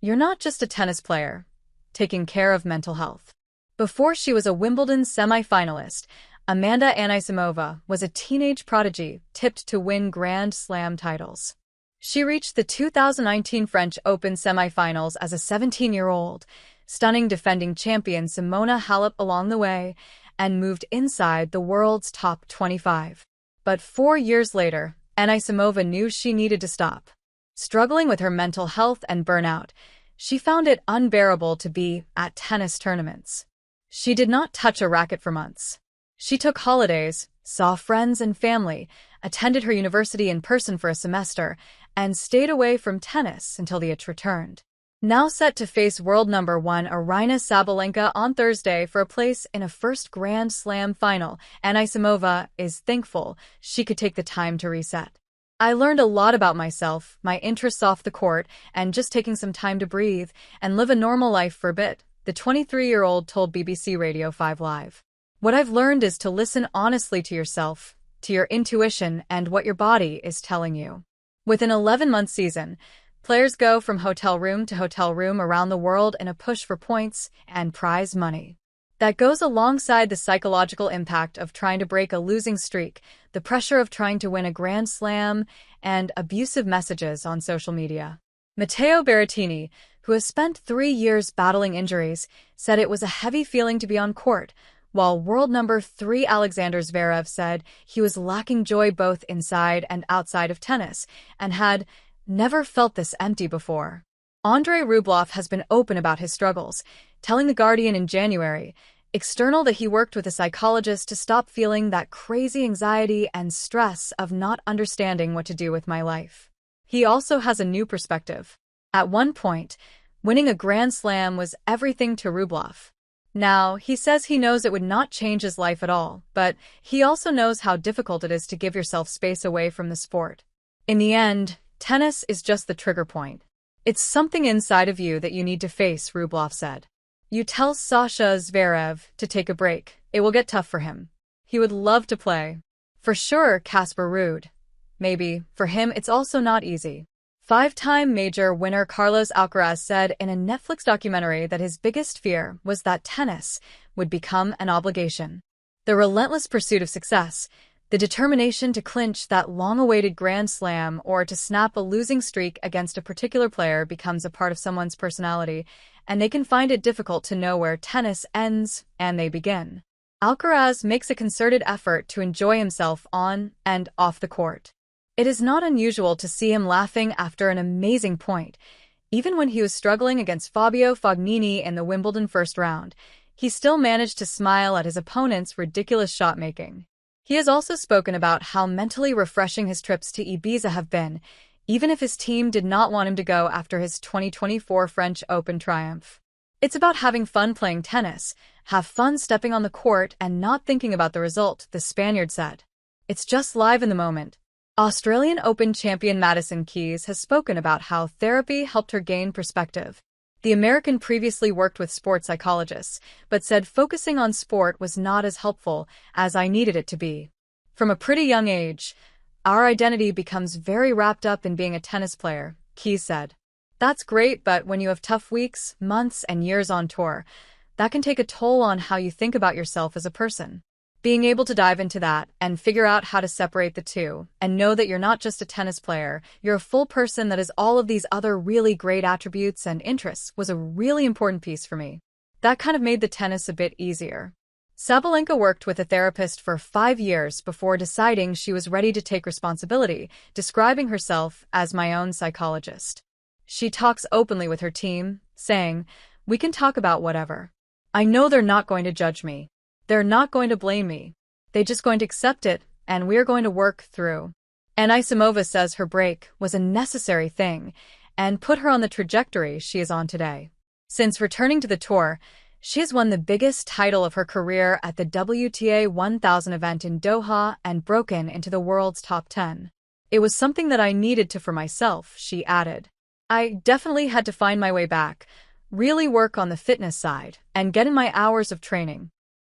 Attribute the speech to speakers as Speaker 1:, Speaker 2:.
Speaker 1: You're not just a tennis player, taking care of mental health. Before she was a Wimbledon semi-finalist, Amanda Anisimova was a teenage prodigy tipped to win Grand Slam titles. She reached the 2019 French Open semi-finals as a 17-year-old, stunning defending champion Simona Halep along the way, and moved inside the world's top 25. But 4 years later, Anisimova knew she needed to stop. Struggling with her mental health and burnout, she found it unbearable to be at tennis tournaments. She did not touch a racket for months. She took holidays, saw friends and family, attended her university in person for a semester, and stayed away from tennis until the itch returned. Now set to face world number 1 Aryna Sabalenka on Thursday for a place in a first Grand Slam final, Anisimova is thankful she could take the time to reset. I learned a lot about myself, my interests off the court, and just taking some time to breathe and live a normal life for a bit, the 23-year-old told BBC Radio 5 Live. What I've learned is to listen honestly to yourself, to your intuition, and what your body is telling you. With an 11-month season, players go from hotel room to hotel room around the world in a push for points and prize money. That goes alongside the psychological impact of trying to break a losing streak, the pressure of trying to win a Grand Slam, and abusive messages on social media. Matteo Berrettini, who has spent 3 years battling injuries, said it was a heavy feeling to be on court, while world number 3 Alexander Zverev said he was lacking joy both inside and outside of tennis, and had never felt this empty before. Andrei Rublev has been open about his struggles, telling The Guardian in January, external that he worked with a psychologist to stop feeling that crazy anxiety and stress of not understanding what to do with my life. He also has a new perspective. At one point, winning a Grand Slam was everything to Rublev. Now, he says he knows it would not change his life at all, but he also knows how difficult it is to give yourself space away from the sport. In the end, tennis is just the trigger point. It's something inside of you that you need to face, Rublev said. You tell Sasha Zverev to take a break. It will get tough for him. He would love to play. For sure, Casper Ruud. Maybe, for him it's also not easy. 5-time major winner Carlos Alcaraz said in a Netflix documentary that his biggest fear was that tennis would become an obligation. The relentless pursuit of success, the determination to clinch that long-awaited Grand Slam or to snap a losing streak against a particular player becomes a part of someone's personality, and they can find it difficult to know where tennis ends and they begin. Alcaraz makes a concerted effort to enjoy himself on and off the court. It is not unusual to see him laughing after an amazing point. Even when he was struggling against Fabio Fognini in the Wimbledon first round, he still managed to smile at his opponent's ridiculous shot-making. He has also spoken about how mentally refreshing his trips to Ibiza have been, even if his team did not want him to go after his 2024 French Open triumph. It's about having fun playing tennis, have fun stepping on the court and not thinking about the result, the Spaniard said. It's just live in the moment. Australian Open champion Madison Keys has spoken about how therapy helped her gain perspective. The American previously worked with sports psychologists, but said focusing on sport was not as helpful as I needed it to be. From a pretty young age, our identity becomes very wrapped up in being a tennis player, Keys said. That's great, but when you have tough weeks, months, and years on tour, that can take a toll on how you think about yourself as a person. Being able to dive into that and figure out how to separate the two and know that you're not just a tennis player, you're a full person that has all of these other really great attributes and interests was a really important piece for me. That kind of made the tennis a bit easier. Sabalenka worked with a therapist for 5 years before deciding she was ready to take responsibility, describing herself as my own psychologist. She talks openly with her team, saying, "We can talk about whatever. I know they're not going to judge me. They're not going to blame me. They're just going to accept it, and we're going to work through." Anisimova says her break was a necessary thing and put her on the trajectory she is on today. Since returning to the tour, she has won the biggest title of her career at the WTA 1000 event in Doha and broken into the world's top 10. It was something that I needed to for myself, she added. I definitely had to find my way back, really work on the fitness side, and get in my hours of training.